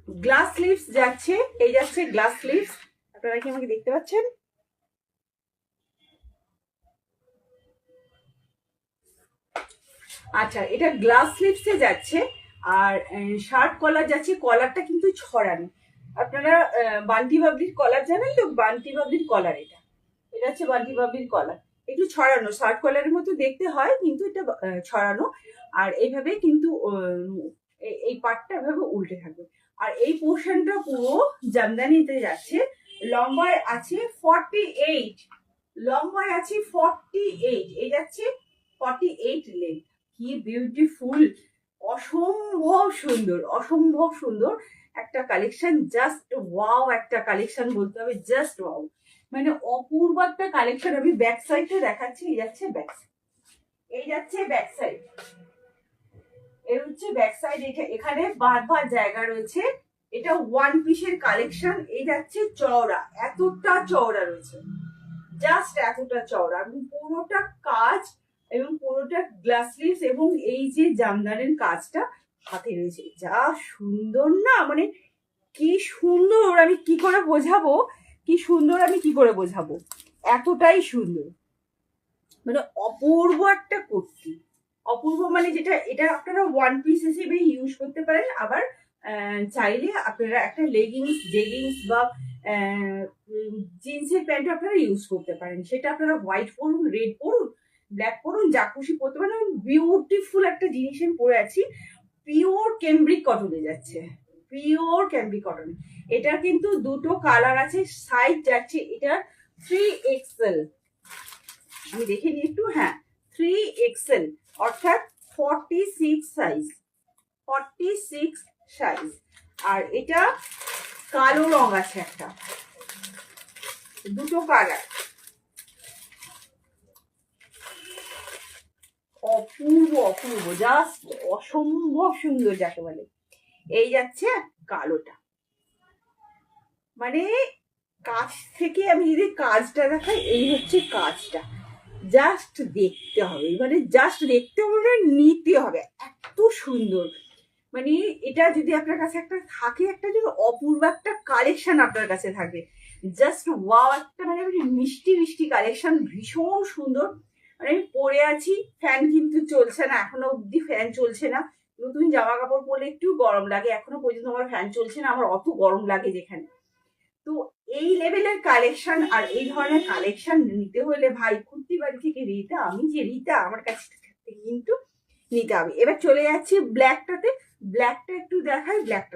Glass sleeves যাচ্ছে, এই যাচ্ছে গ্লাস স্লিভস। আপনারা কি আমাকে দেখতে পাচ্ছেন? আচ্ছা, এটা গ্লাস স্লিভসে যাচ্ছে। আর শার্ট কলার যাচ্ছে, কলারটা কিন্তু ছড়ানো। আপনারা বান্টি বাবলির কলার জানেন তো? বান্টি বাবলির কলার এটা, এটা হচ্ছে বান্টি বাবলির কলার। একটু ছড়ানো, শার্ট কলারের মতো দেখতে হয় কিন্তু এটা ছড়ানো। আর এইভাবে কিন্তু এই পার্টটা এভাবে উল্টে থাকবে। আর এই পোর্শনটা পুরো জামদানিতে যাচ্ছে। লম্বায় আছে 48, লম্বায় আছে 48, এই যাচ্ছে 48 লেন্থ। কি বিউটিফুল, অসম্ভব সুন্দর, অসম্ভব সুন্দর একটা কালেকশন। জাস্ট ওয়াও একটা কালেকশন বলতে হবে, জাস্ট ওয়াও, মানে অপূর্ব একটা কালেকশন। আমি ব্যাক সাইডটা দেখাচ্ছি, এই যাচ্ছে ব্যাক সাইড, এই যাচ্ছে ব্যাক সাইড, এর হচ্ছে ব্যাক সাইড। এখানে বারবার জায়গা রয়েছে। এটা ওয়ান পিসের কালেকশন। এই যাচ্ছে চওড়া, এতটা চওড়া রয়েছে, জাস্ট এতটা চওড়া, এবং পুরোটা কাজ এবং পুরোটা গ্লাস স্লিভস, এবং এই যে জামদানির কাজটা হাতে রয়েছে। যা সুন্দর না, মানে কি সুন্দর, আমি কি করে বোঝাবো, কি সুন্দর আমি কি করে বোঝাবো, এতটাই সুন্দর, মানে অপূর্ব একটা কুর্তি। অপূর্ব মানে যেটা, এটা আপনারা ওয়ান পিস হিসেবে ইউজ করতে পারেন। আবার চাইলে আপনারা একটা লেগিংস, জেগিংস বা জিন্সের প্যান্ট আপনারা ইউজ করতে পারেন। সেটা আপনারা হোয়াইট পরুন, রেড পরুন, ব্ল্যাক পরুন, যা খুশি পরতে পারেন। বিউটিফুল একটা জিনিস আমি পরে আছি, পিওর ক্যামব্রিক কটনে যাচ্ছে, পিওর ক্যামব্রিক কটন। এটা কিন্তু দুটো কালার আছে, সাইজ যাচ্ছে এটা 3XL। আমি দেখে নিই একটু, হ্যাঁ 3XL, অর্থাৎ 46 সাইজ, 46 সাইজ। আর এটা কালো রং আছে একটা, দুটো কালার, অপূর্ব অপূর্ব, জাস্ট অসম্ভব সুন্দর যাকে বলে। এই যাচ্ছে কালোটা, মানে কাছ থেকে আমি যদি কাজটা দেখাই, এই হচ্ছে কাজটা, জাস্ট দেখতে হবে, মানে জাস্ট দেখতে হবে, নিতে হবে, এত সুন্দর। মানে এটা যদি আপনার কাছে একটা থাকে, একটা যদি অপূর্ব একটা কালেকশন আপনার কাছে থাকে, জাস্ট ওয়াও একটা, মানে মিষ্টি মিষ্টি কালেকশন, ভীষণ সুন্দর। মানে আমি পরে আছি, ফ্যান কিন্তু চলছে না, এখনো অব্দি ফ্যান চলছে না। নতুন জামা কাপড় পরলে একটু গরম লাগে, এখনো পর্যন্ত আমার ফ্যান চলছে না, আমার অত গরম লাগে যেখানে। তো এই লেভেলের কালেকশন আর এই ধরনের কালেকশন নিতে হলে ভাই, কুর্তি বাড়ি থেকে রিতা, আমি যে রিতা, আমার কাছে কিন্তু নিতে হবে। এবার চলে যাচ্ছি ব্ল্যাকটাতে, ব্ল্যাকটা একটু দেখাই, ব্ল্যাকটা